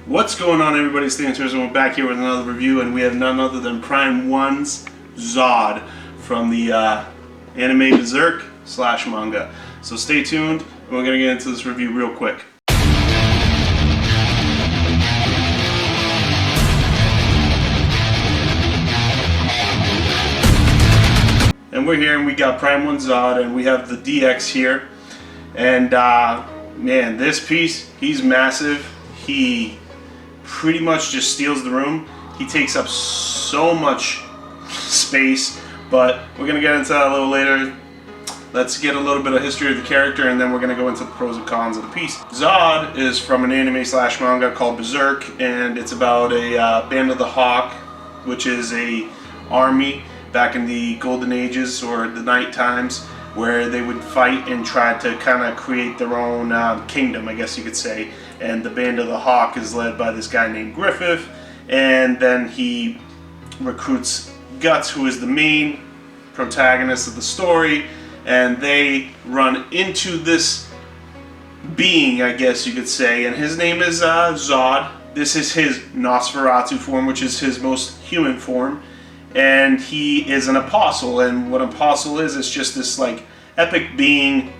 What's going on, everybody? Stay tuned. We're back here with another review, and we have none other than Prime 1's Zod from the anime Berserk / manga. So stay tuned, and we're going to get into this review real quick. And we're here, and we got Prime 1 Zod, and we have the DX here. And man, this piece, he's massive. He pretty much just steals the room. He takes up so much space, but we're going to get into that a little later. Let's get a little bit of history of the character, and then we're going to go into the pros and cons of the piece. Zod is from an anime / manga called Berserk, and it's about a Band of the Hawk, which is a army back in the Golden Ages or the night times, where they would fight and try to kind of create their own kingdom, I guess you could say. And the Band of the Hawk is led by this guy named Griffith, and then he recruits Guts, who is the main protagonist of the story, and they run into this being, I guess you could say, and his name is Zod. This is his Nosferatu form, which is his most human form, and he is an apostle. And what an apostle is just this like epic being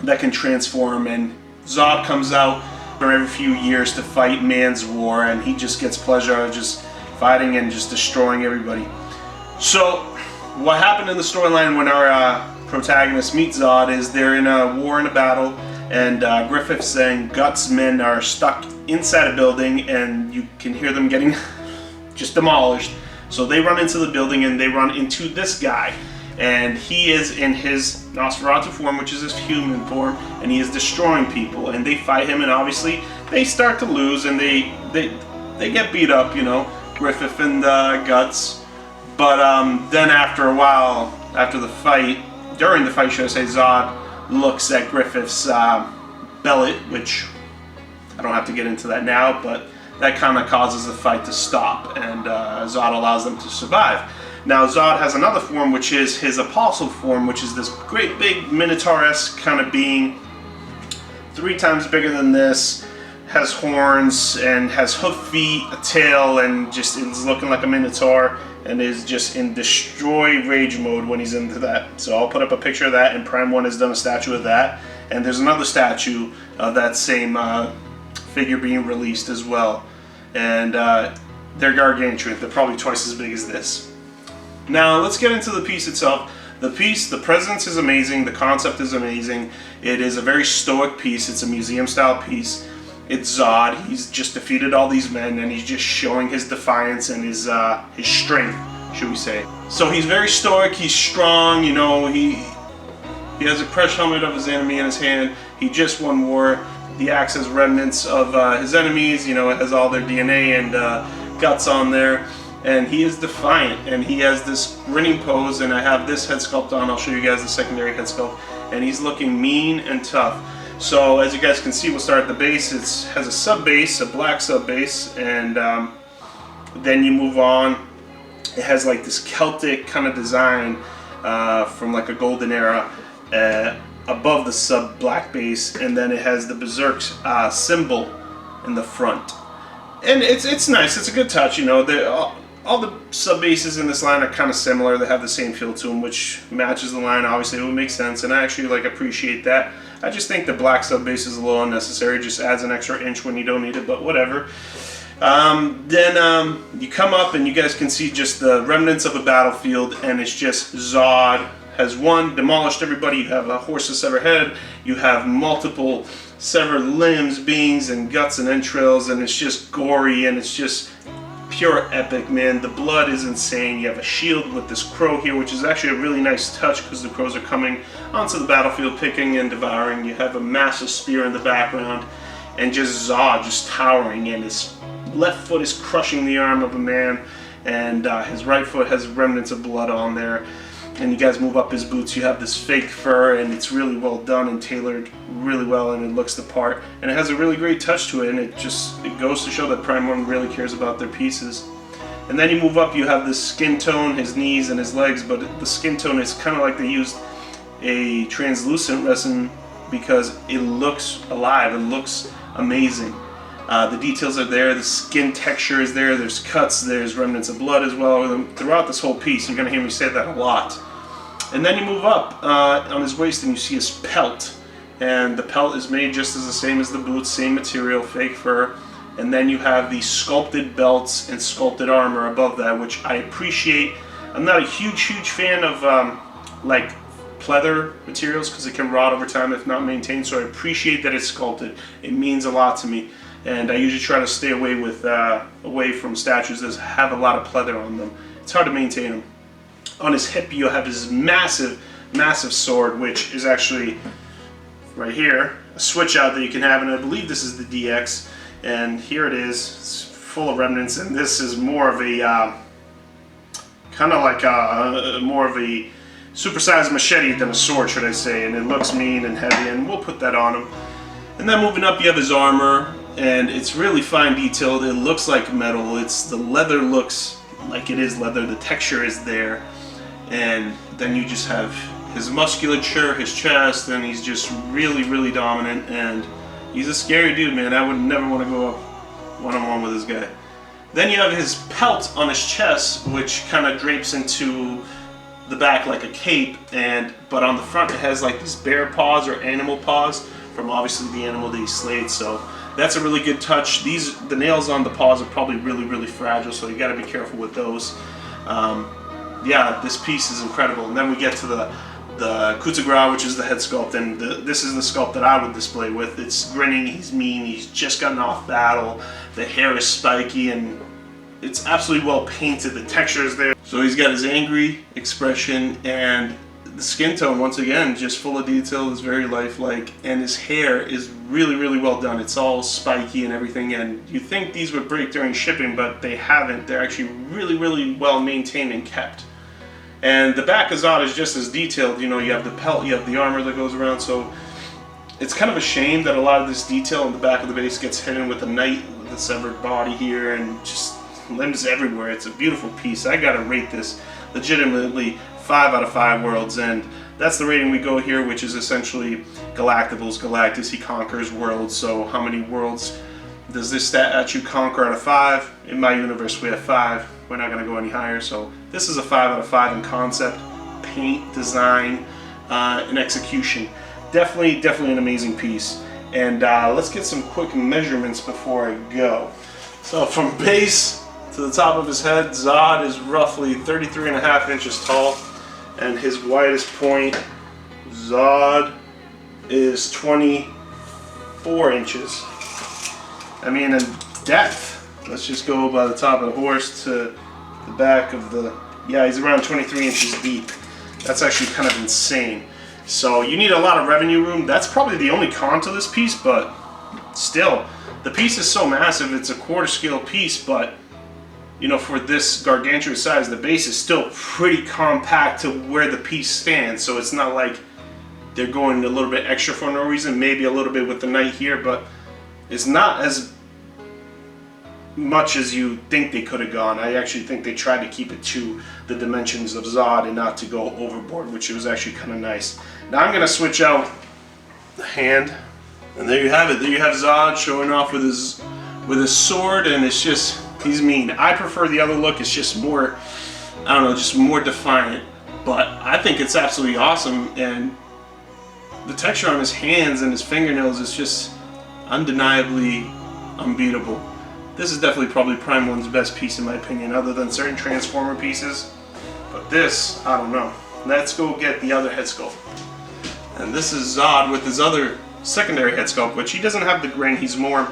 that can transform, and Zod comes out every few years to fight man's war, and he just gets pleasure out of just fighting and just destroying everybody. So what happened in the storyline when our protagonist meets Zod is they're in a war, in a battle, and Griffith's and Guts' men are stuck inside a building, and you can hear them getting just demolished. So they run into the building, and they run into this guy, and he is in his Nosferatu form, which is his human form, and he is destroying people, and they fight him, and obviously they start to lose, and they get beat up, you know, Griffith and Guts. But then after a while, after the fight, during the fight, should I say, Zod looks at Griffith's bellet, which I don't have to get into that now, but that kind of causes the fight to stop, and Zod allows them to survive. Now Zod has another form, which is his apostle form, which is this great big Minotaur-esque kind of being, 3 times bigger than this, has horns and has hoof feet, a tail, and just is looking like a Minotaur, and is just in destroy rage mode when he's into that. So I'll put up a picture of that, and Prime 1 has done a statue of that, and there's another statue of that same figure being released as well, and they're gargantuan. They're probably twice as big as this. Now let's get into the piece itself. The piece, the presence is amazing, the concept is amazing. It is a very stoic piece. It's a museum style piece. It's Zod. He's just defeated all these men, and he's just showing his defiance and his strength, should we say. So he's very stoic, he's strong, you know, he has a crushed helmet of his enemy in his hand. He just won war. The axe has remnants of his enemies, you know, it has all their DNA and guts on there. And he is defiant, and he has this grinning pose, and I have this head sculpt on. I'll show you guys the secondary head sculpt, and he's looking mean and tough. So as you guys can see, we'll start at the base. It has a sub base, a black sub base, and then you move on. It has like this Celtic kind of design from like a golden era above the sub black base, and then it has the Berserk symbol in the front. And it's nice. It's a good touch, you know. All the sub bases in this line are kind of similar. They have the same feel to them, which matches the line. Obviously, it would make sense, and I actually like appreciate that. I just think the black sub base is a little unnecessary. It just adds an extra inch when you don't need it, but whatever. Then you come up, and you guys can see just the remnants of a battlefield, and it's just Zod has won, demolished everybody. You have a horse's severed head. You have multiple severed limbs, beings, and guts and entrails, and it's just gory, and it's just pure epic, man. The blood is insane. You have a shield with this crow here, which is actually a really nice touch because the crows are coming onto the battlefield, picking and devouring. You have a massive spear in the background, and just Zod just towering, and his left foot is crushing the arm of a man, and his right foot has remnants of blood on there. And you guys move up his boots, you have this fake fur, and it's really well done and tailored really well, and it looks the part, and it has a really great touch to it, and it goes to show that Prime 1 really cares about their pieces. And then you move up, you have this skin tone, his knees and his legs, but the skin tone is kind of like they used a translucent resin because it looks alive, it looks amazing. The details are there, the skin texture is there, there's cuts, there's remnants of blood as well. Throughout this whole piece, you're going to hear me say that a lot. And then you move up on his waist and you see his pelt. And the pelt is made just as the same as the boots, same material, fake fur. And then you have the sculpted belts and sculpted armor above that, which I appreciate. I'm not a huge fan of like pleather materials because it can rot over time if not maintained, so I appreciate that it's sculpted. It means a lot to me, and I usually try to stay away from statues that have a lot of pleather on them. It's hard to maintain them. On his hip you have his massive sword, which is actually right here, a switch out that you can have, and I believe this is the DX, and here it is. It's full of remnants, and this is more of a kind of like more of a supersized machete than a sword, should I say, and it looks mean and heavy, and we'll put that on him. And then moving up you have his armor, and it's really fine detailed. It looks like metal. The leather looks like it is leather. The texture is there. And then you just have his musculature, his chest, and he's just really dominant, and he's a scary dude, man. I would never want to go up one-on-one with this guy. Then you have his pelt on his chest, which kind of drapes into the back like a cape, but on the front it has like these bear paws or animal paws from obviously the animal that he slayed, so that's a really good touch. The nails on the paws are probably really fragile, so you got to be careful with those. Yeah, this piece is incredible. And then we get to the coup de grace, which is the head sculpt, and this is the sculpt that I would display with. It's grinning, he's mean, he's just gotten off battle, the hair is spiky, and it's absolutely well painted. The texture is there. So he's got his angry expression, and the skin tone, once again, just full of detail, is very lifelike, and his hair is really well done. It's all spiky and everything, and you think these would break during shipping, but they haven't. They're actually really well maintained and kept. And the back of Zod is just as detailed. You know, you have the pelt, you have the armor that goes around, so it's kind of a shame that a lot of this detail in the back of the base gets hidden with the knight, with the severed body here, and just limbs everywhere. It's a beautiful piece. I gotta rate this legitimately 5 out of 5 worlds, and that's the rating we go here, which is essentially Galacticals. Galactus, he conquers worlds, so how many worlds does this statue conquer out of 5? In my universe we have 5. We're not going to go any higher, so this is a 5 out of 5 in concept, paint, design, and execution. Definitely an amazing piece. And let's get some quick measurements before I go. So from base to the top of his head, Zod is roughly 33.5 inches tall, and his widest point, Zod, is 24 inches. I mean, in depth, let's just go by the top of the horse to the back of the... Yeah, he's around 23 inches deep. That's actually kind of insane. So you need a lot of revenue room. That's probably the only con to this piece, but still, the piece is so massive. It's a quarter scale piece, but you know, for this gargantuan size, the base is still pretty compact to where the piece stands. So it's not like they're going a little bit extra for no reason. Maybe a little bit with the knight here, but it's not as much as you think they could have gone. I actually think they tried to keep it to the dimensions of Zod and not to go overboard, which was actually kind of nice. Now I'm going to switch out the hand, and there you have it. There you have Zod showing off with his sword, and it's just, he's mean. I prefer the other look. It's just more, I don't know, just more defiant, but I think it's absolutely awesome, and the texture on his hands and his fingernails is just undeniably unbeatable. This is definitely probably Prime 1's best piece in my opinion, other than certain Transformer pieces. But this, I don't know. Let's go get the other head sculpt. And this is Zod with his other secondary head sculpt, which he doesn't have the grin. He's more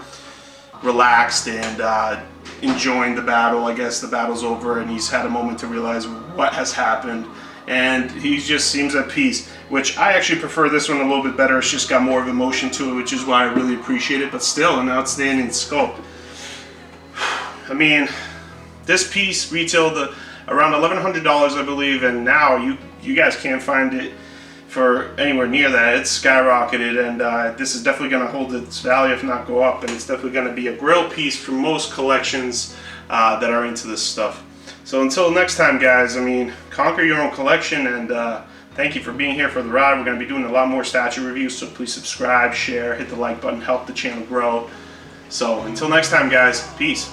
relaxed and enjoying the battle. I guess the battle's over and he's had a moment to realize what has happened. And he just seems at peace, which I actually prefer this one a little bit better. It's just got more of emotion to it, which is why I really appreciate it, but still an outstanding sculpt. I mean, this piece retailed around $1,100, I believe, and now you guys can't find it for anywhere near that. It's skyrocketed, and this is definitely going to hold its value, if not go up, and it's definitely going to be a grail piece for most collections that are into this stuff. So until next time, guys, I mean, conquer your own collection, and thank you for being here for the ride. We're going to be doing a lot more statue reviews, so please subscribe, share, hit the like button, help the channel grow. So until next time, guys, peace.